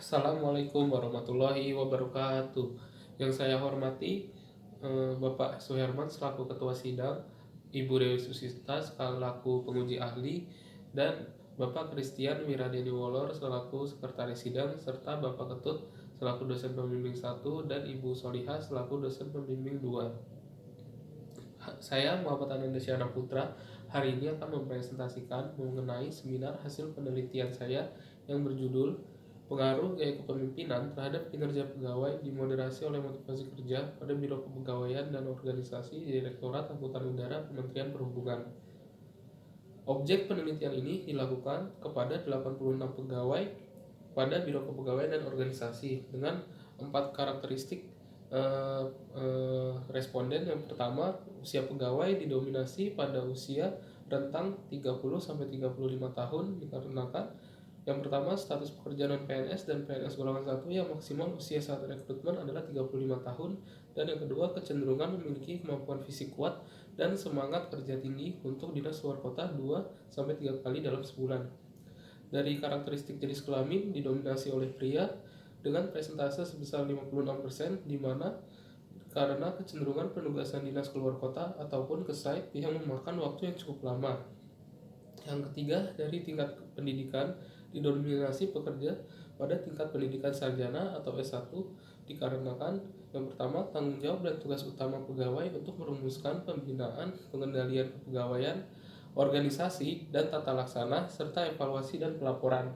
Assalamualaikum warahmatullahi wabarakatuh. Yang saya hormati Bapak Suherman selaku Ketua Sidang, Ibu Dewi Susita selaku penguji ahli, dan Bapak Christian Wiradeni Wolor selaku Sekretaris Sidang, serta Bapak Ketut selaku dosen pembimbing 1 dan Ibu Solihah selaku dosen pembimbing 2. Saya Muhammad Ananda Syahna Putra hari ini akan mempresentasikan mengenai seminar hasil penelitian saya yang berjudul Pengaruh Gaya Kepemimpinan terhadap Kinerja Pegawai dimoderasi oleh Motivasi Kerja pada Biro Kepegawaian dan Organisasi Direktorat Angkutan Udara Kementerian Perhubungan. Objek penelitian ini dilakukan kepada 86 pegawai pada Biro Kepegawaian dan Organisasi dengan 4 karakteristik responden. Yang pertama, usia pegawai didominasi pada usia rentang 30-35 tahun dikarenakan yang pertama, status pekerjaan PNS dan PNS golongan 1 yang maksimal usia saat rekrutmen adalah 35 tahun, dan yang kedua, kecenderungan memiliki kemampuan fisik kuat dan semangat kerja tinggi untuk dinas luar kota 2-3 kali dalam sebulan. Dari karakteristik jenis kelamin didominasi oleh pria dengan presentase sebesar 56%, di mana karena kecenderungan penugasan dinas keluar kota ataupun ke site yang memakan waktu yang cukup lama. Yang ketiga, dari tingkat pendidikan didominasi pekerja pada tingkat pendidikan sarjana atau S1 dikarenakan yang pertama, tanggung jawab dan tugas utama pegawai untuk merumuskan pembinaan, pengendalian kepegawaian, organisasi, dan tata laksana, serta evaluasi dan pelaporan.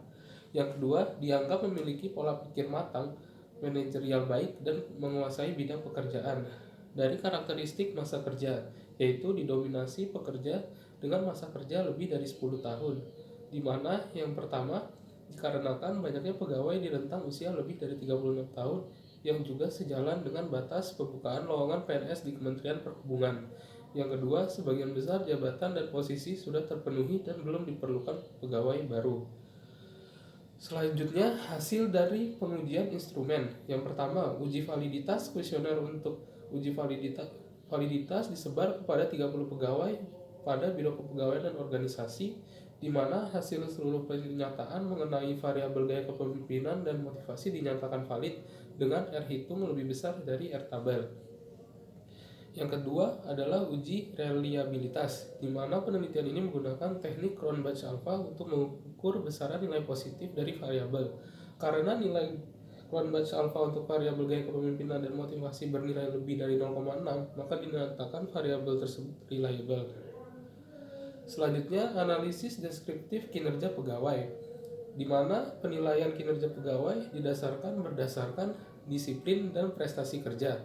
Yang kedua, dianggap memiliki pola pikir matang, manajerial baik, dan menguasai bidang pekerjaan. Dari karakteristik masa kerja, yaitu didominasi pekerja dengan masa kerja lebih dari 10 tahun, di mana yang pertama dikarenakan banyaknya pegawai di rentang usia lebih dari 36 tahun yang juga sejalan dengan batas pembukaan lowongan PNS di Kementerian Perhubungan. Yang kedua, sebagian besar jabatan dan posisi sudah terpenuhi dan belum diperlukan pegawai baru. Selanjutnya, hasil dari pengujian instrumen. Yang pertama, uji validitas kuesioner. Untuk uji validitas disebar kepada 30 pegawai pada Biro Kepegawaian dan Organisasi, di mana hasil seluruh pernyataan mengenai variabel gaya kepemimpinan dan motivasi dinyatakan valid dengan R hitung lebih besar dari R tabel. Yang kedua adalah uji reliabilitas, di mana penelitian ini menggunakan teknik Cronbach-Alpha untuk mengukur besaran nilai positif dari variabel. Karena nilai Cronbach-Alpha untuk variabel gaya kepemimpinan dan motivasi bernilai lebih dari 0,6, maka dinyatakan variabel tersebut reliable. Selanjutnya, analisis deskriptif kinerja pegawai, di mana penilaian kinerja pegawai berdasarkan disiplin dan prestasi kerja.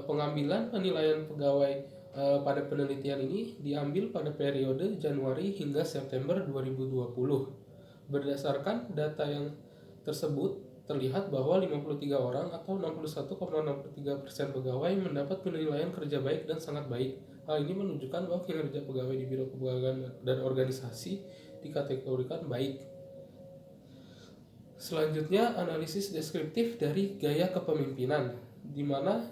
Pengambilan penilaian pegawai pada penelitian ini diambil pada periode Januari hingga September 2020. Berdasarkan data yang tersebut, terlihat bahwa 53 orang atau 61,63% pegawai mendapat penilaian kerja baik dan sangat baik. Hal ini menunjukkan bahwa kinerja pegawai di Biro Kepegawaian dan Organisasi dikategorikan baik. Selanjutnya, analisis deskriptif dari gaya kepemimpinan, di mana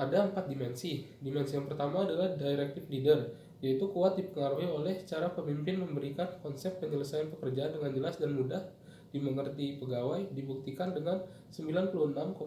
ada 4 dimensi. Dimensi yang pertama adalah directive leader, yaitu kuat dipengaruhi oleh cara pemimpin memberikan konsep penyelesaian pekerjaan dengan jelas dan mudah dimengerti pegawai, dibuktikan dengan 96,51%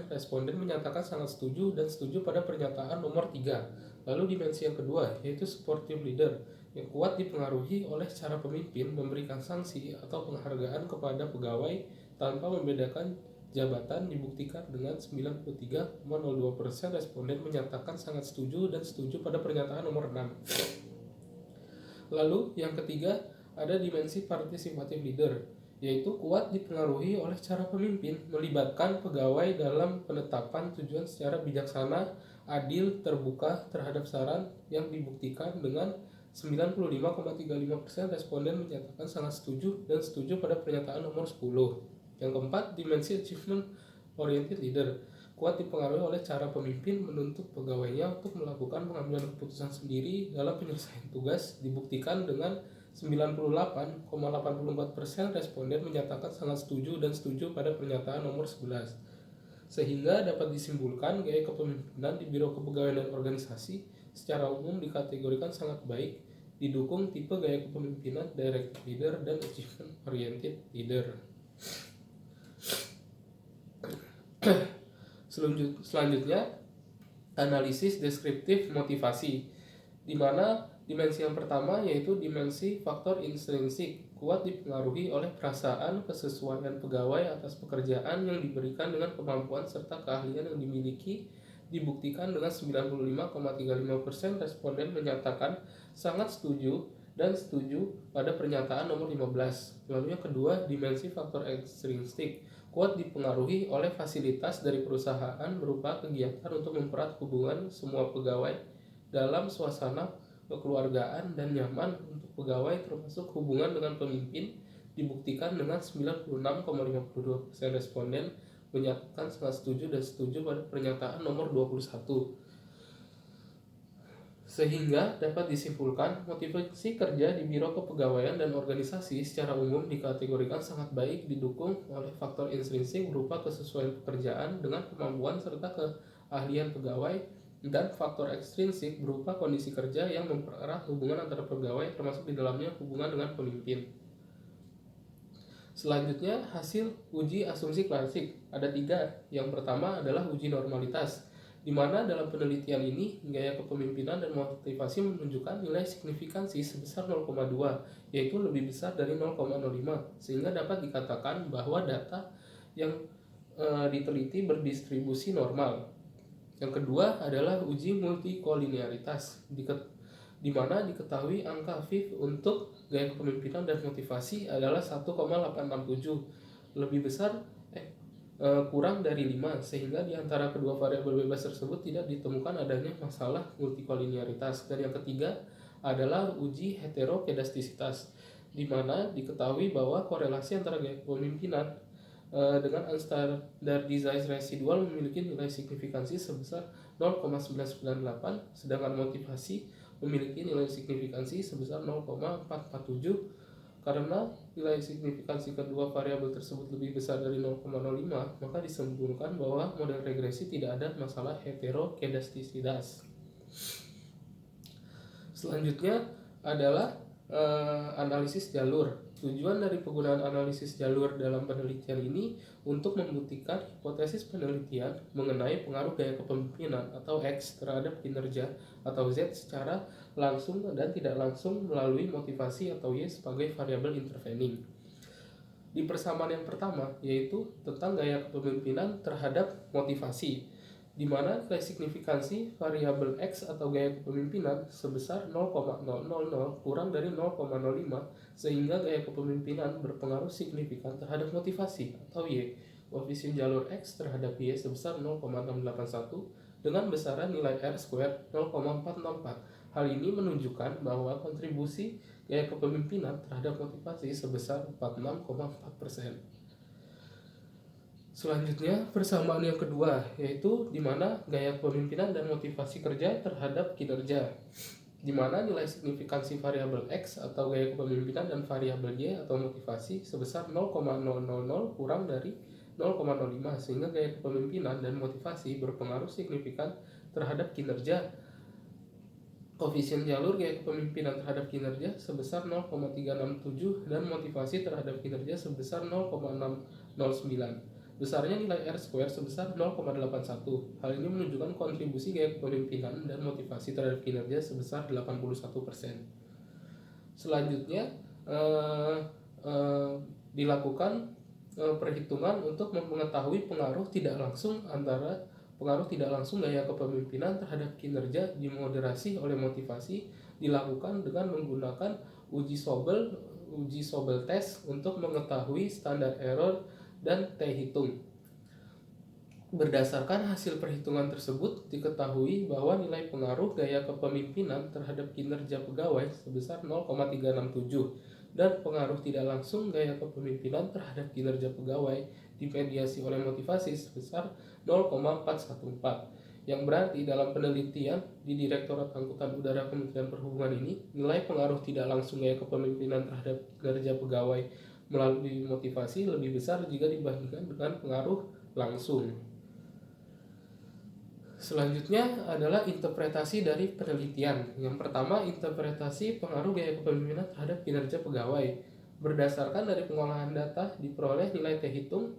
responden menyatakan sangat setuju dan setuju pada pernyataan nomor 3. Lalu dimensi yang kedua, yaitu supportive leader, yang kuat dipengaruhi oleh cara pemimpin memberikan sanksi atau penghargaan kepada pegawai tanpa membedakan jabatan, dibuktikan dengan 93,02% responden menyatakan sangat setuju dan setuju pada pernyataan nomor 6. Lalu yang ketiga, ada dimensi participative leader, yaitu kuat dipengaruhi oleh cara pemimpin melibatkan pegawai dalam penetapan tujuan secara bijaksana, adil, terbuka terhadap saran, yang dibuktikan dengan 95,35% responden menyatakan sangat setuju dan setuju pada pernyataan nomor 10. Yang keempat, dimensi achievement oriented leader, kuat dipengaruhi oleh cara pemimpin menuntut pegawainya untuk melakukan pengambilan keputusan sendiri dalam penyelesaian tugas, dibuktikan dengan 98,84% responden menyatakan sangat setuju dan setuju pada pernyataan nomor 11. Sehingga dapat disimpulkan gaya kepemimpinan di Biro Kepegawaian dan Organisasi secara umum dikategorikan sangat baik didukung tipe gaya kepemimpinan direct leader dan achievement oriented leader. Selanjutnya, analisis deskriptif motivasi, di mana dimensi yang pertama yaitu dimensi faktor intrinsik, kuat dipengaruhi oleh perasaan kesesuaian pegawai atas pekerjaan yang diberikan dengan kemampuan serta keahlian yang dimiliki. Dibuktikan dengan 95,35% responden menyatakan sangat setuju dan setuju pada pernyataan nomor 15. Lalu yang kedua, dimensi faktor ekstrinsik, kuat dipengaruhi oleh fasilitas dari perusahaan berupa kegiatan untuk mempererat hubungan semua pegawai dalam suasana kekeluargaan dan nyaman untuk pegawai termasuk hubungan dengan pemimpin. Dibuktikan dengan 96,52% responden menyatakan sangat setuju dan setuju pada pernyataan nomor 21. Sehingga dapat disimpulkan motivasi kerja di Biro Kepegawaian dan Organisasi secara umum dikategorikan sangat baik didukung oleh faktor intrinsik berupa kesesuaian pekerjaan dengan kemampuan serta keahlian pegawai, dan faktor ekstrinsik berupa kondisi kerja yang mempererat hubungan antara pegawai termasuk di dalamnya hubungan dengan pemimpin. Selanjutnya, hasil uji asumsi klasik ada 3. Yang pertama adalah uji normalitas, di mana dalam penelitian ini gaya kepemimpinan dan motivasi menunjukkan nilai signifikansi sebesar 0,2, yaitu lebih besar dari 0,05, sehingga dapat dikatakan bahwa data yang diteliti berdistribusi normal. Yang kedua adalah uji multikolinearitas, di mana diketahui angka VIF untuk gaya kepemimpinan dan motivasi adalah 1,867, lebih besar kurang dari 5, sehingga di antara kedua variabel bebas tersebut tidak ditemukan adanya masalah multikolinearitas. Dan yang ketiga adalah uji heterokedastisitas, di mana diketahui bahwa korelasi antara gaya kepemimpinan dengan unstandardized residual memiliki nilai signifikansi sebesar 0,998, sedangkan motivasi memiliki nilai signifikansi sebesar 0,447. Karena nilai signifikansi kedua variabel tersebut lebih besar dari 0,05, maka disimpulkan bahwa model regresi tidak ada masalah heterokedastisitas. Selanjutnya adalah analisis jalur. Tujuan dari penggunaan analisis jalur dalam penelitian ini untuk membuktikan hipotesis penelitian mengenai pengaruh gaya kepemimpinan atau X terhadap kinerja atau Z secara langsung dan tidak langsung melalui motivasi atau Y sebagai variabel intervening. Di persamaan yang pertama yaitu tentang gaya kepemimpinan terhadap motivasi, di mana nilai signifikansi variabel X atau gaya kepemimpinan sebesar 0,000 kurang dari 0,05, sehingga gaya kepemimpinan berpengaruh signifikan terhadap motivasi atau Y. Koefisien jalur X terhadap Y sebesar 0,681 dengan besaran nilai R square 0,404. Hal ini menunjukkan bahwa kontribusi gaya kepemimpinan terhadap motivasi sebesar 46,4%. Selanjutnya, persamaan yang kedua yaitu di mana gaya kepemimpinan dan motivasi kerja terhadap kinerja, di mana nilai signifikansi variabel X atau gaya kepemimpinan dan variabel Y atau motivasi sebesar 0,000 kurang dari 0,05, sehingga gaya kepemimpinan dan motivasi berpengaruh signifikan terhadap kinerja. Koefisien jalur gaya kepemimpinan terhadap kinerja sebesar 0,367 dan motivasi terhadap kinerja sebesar 0,609. Besarnya nilai R square sebesar 0,81. Hal ini menunjukkan kontribusi gaya kepemimpinan dan motivasi terhadap kinerja sebesar 81%. Selanjutnya dilakukan perhitungan untuk mengetahui pengaruh tidak langsung gaya kepemimpinan terhadap kinerja dimoderasi oleh motivasi, dilakukan dengan menggunakan uji Sobel test untuk mengetahui standar error dan T-hitung. Berdasarkan hasil perhitungan tersebut, diketahui bahwa nilai pengaruh gaya kepemimpinan terhadap kinerja pegawai sebesar 0,367 dan pengaruh tidak langsung gaya kepemimpinan terhadap kinerja pegawai dimediasi oleh motivasi sebesar 0,414. Yang berarti dalam penelitian di Direktorat Angkutan Udara Kementerian Perhubungan ini, nilai pengaruh tidak langsung gaya kepemimpinan terhadap kinerja pegawai melalui motivasi lebih besar jika dibandingkan dengan pengaruh langsung. Selanjutnya adalah interpretasi dari penelitian. Yang pertama, interpretasi pengaruh gaya kepemimpinan terhadap kinerja pegawai. Berdasarkan dari pengolahan data, diperoleh nilai T hitung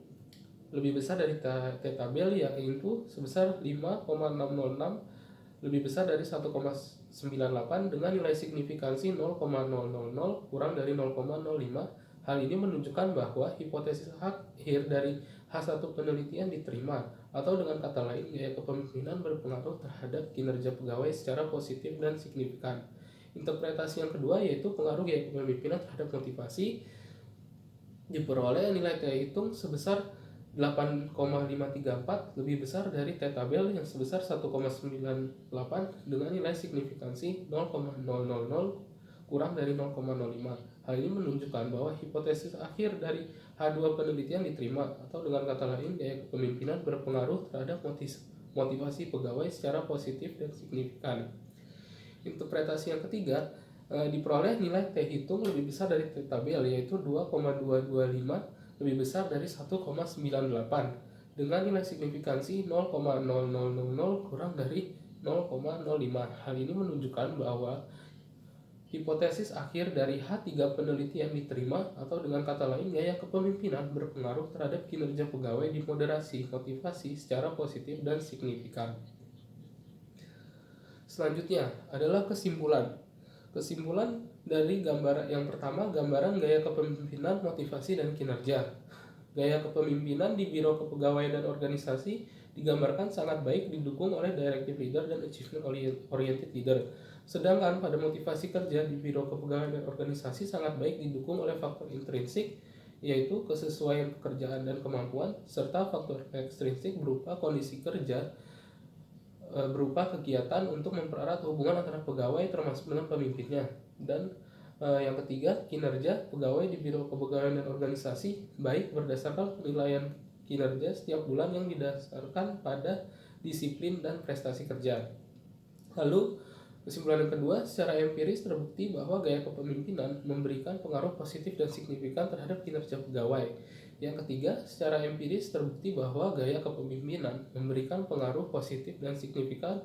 lebih besar dari T tabel, yaitu sebesar 5,606, lebih besar dari 1,98 dengan nilai signifikansi 0,000 kurang dari 0,05. Hal ini menunjukkan bahwa hipotesis akhir dari H1 penelitian diterima, atau dengan kata lain, gaya kepemimpinan berpengaruh terhadap kinerja pegawai secara positif dan signifikan. Interpretasi yang kedua yaitu pengaruh gaya kepemimpinan terhadap motivasi. Diperoleh nilai T hitung sebesar 8,534, lebih besar dari T tabel yang sebesar 1,98 dengan nilai signifikansi 0,000 kurang dari 0,05. Hal ini menunjukkan bahwa hipotesis akhir dari H2 penelitian diterima, atau dengan kata lain, gaya kepemimpinan berpengaruh terhadap motivasi pegawai secara positif dan signifikan. Interpretasi yang ketiga, diperoleh nilai T hitung lebih besar dari T tabel, yaitu 2,225, lebih besar dari 1,98 dengan nilai signifikansi 0,0000 kurang dari 0,05. Hal ini menunjukkan bahwa hipotesis akhir dari H3 penelitian diterima, atau dengan kata lain, gaya kepemimpinan berpengaruh terhadap kinerja pegawai di moderasi motivasi secara positif dan signifikan. Selanjutnya adalah kesimpulan. Kesimpulan dari gambaran yang pertama, gambaran gaya kepemimpinan, motivasi, dan kinerja. Gaya kepemimpinan di Biro Kepegawaian dan Organisasi digambarkan sangat baik didukung oleh Directive Leader dan Achievement Oriented Leader. Sedangkan pada motivasi kerja di Biro Kepegawaian dan Organisasi sangat baik didukung oleh faktor intrinsik, yaitu kesesuaian pekerjaan dan kemampuan, serta faktor ekstrinsik berupa kondisi kerja, berupa kegiatan untuk mempererat hubungan antara pegawai termasuk dengan pemimpinnya. Dan yang ketiga, kinerja pegawai di Biro Kepegawaian dan Organisasi baik berdasarkan penilaian kinerja setiap bulan yang didasarkan pada disiplin dan prestasi kerja. Lalu kesimpulan yang kedua, secara empiris terbukti bahwa gaya kepemimpinan memberikan pengaruh positif dan signifikan terhadap kinerja pegawai. Yang ketiga, secara empiris terbukti bahwa gaya kepemimpinan memberikan pengaruh positif dan signifikan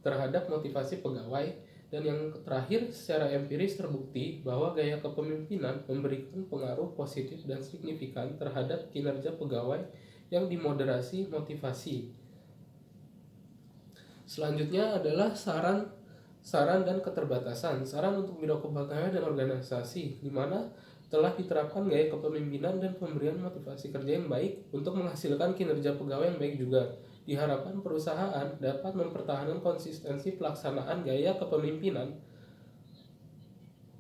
terhadap motivasi pegawai. Dan yang terakhir, secara empiris terbukti bahwa gaya kepemimpinan memberikan pengaruh positif dan signifikan terhadap kinerja pegawai yang dimoderasi motivasi. Selanjutnya adalah saran dan keterbatasan. Saran untuk Biro Kepegawaian dan Organisasi, di mana telah diterapkan gaya kepemimpinan dan pemberian motivasi kerja yang baik untuk menghasilkan kinerja pegawai yang baik juga. Diharapkan perusahaan dapat mempertahankan konsistensi pelaksanaan gaya kepemimpinan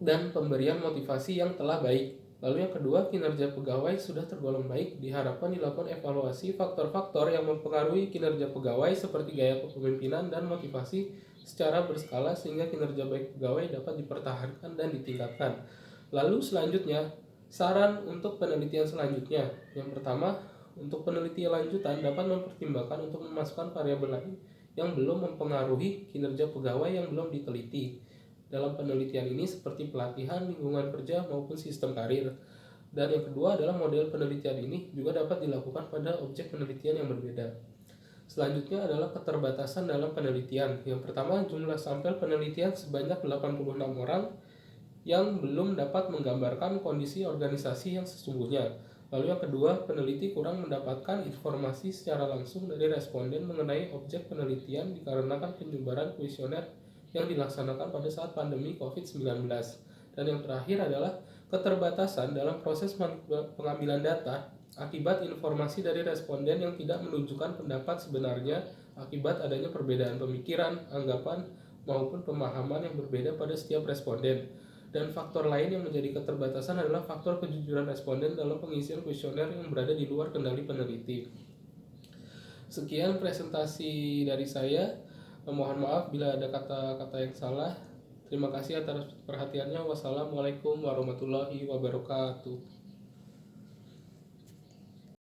dan pemberian motivasi yang telah baik. Lalu yang kedua, kinerja pegawai sudah tergolong baik. Diharapkan dilakukan evaluasi faktor-faktor yang mempengaruhi kinerja pegawai seperti gaya kepemimpinan dan motivasi secara berskala sehingga kinerja baik pegawai dapat dipertahankan dan ditingkatkan. Lalu selanjutnya, saran untuk penelitian selanjutnya. Yang pertama, untuk penelitian lanjutan dapat mempertimbangkan untuk memasukkan variabel lain yang belum mempengaruhi kinerja pegawai yang belum diteliti dalam penelitian ini, seperti pelatihan, lingkungan kerja, maupun sistem karir. Dan yang kedua adalah model penelitian ini juga dapat dilakukan pada objek penelitian yang berbeda. Selanjutnya adalah keterbatasan dalam penelitian. Yang pertama, jumlah sampel penelitian sebanyak 86 orang yang belum dapat menggambarkan kondisi organisasi yang sesungguhnya. Lalu yang kedua, peneliti kurang mendapatkan informasi secara langsung dari responden mengenai objek penelitian dikarenakan penyebaran kuesioner yang dilaksanakan pada saat pandemi COVID-19. Dan yang terakhir adalah keterbatasan dalam proses pengambilan data akibat informasi dari responden yang tidak menunjukkan pendapat sebenarnya akibat adanya perbedaan pemikiran, anggapan, maupun pemahaman yang berbeda pada setiap responden. Dan faktor lain yang menjadi keterbatasan adalah faktor kejujuran responden dalam pengisian kuesioner yang berada di luar kendali peneliti. Sekian presentasi dari saya. Mohon maaf bila ada kata-kata yang salah. Terima kasih atas perhatiannya. Wassalamualaikum warahmatullahi wabarakatuh.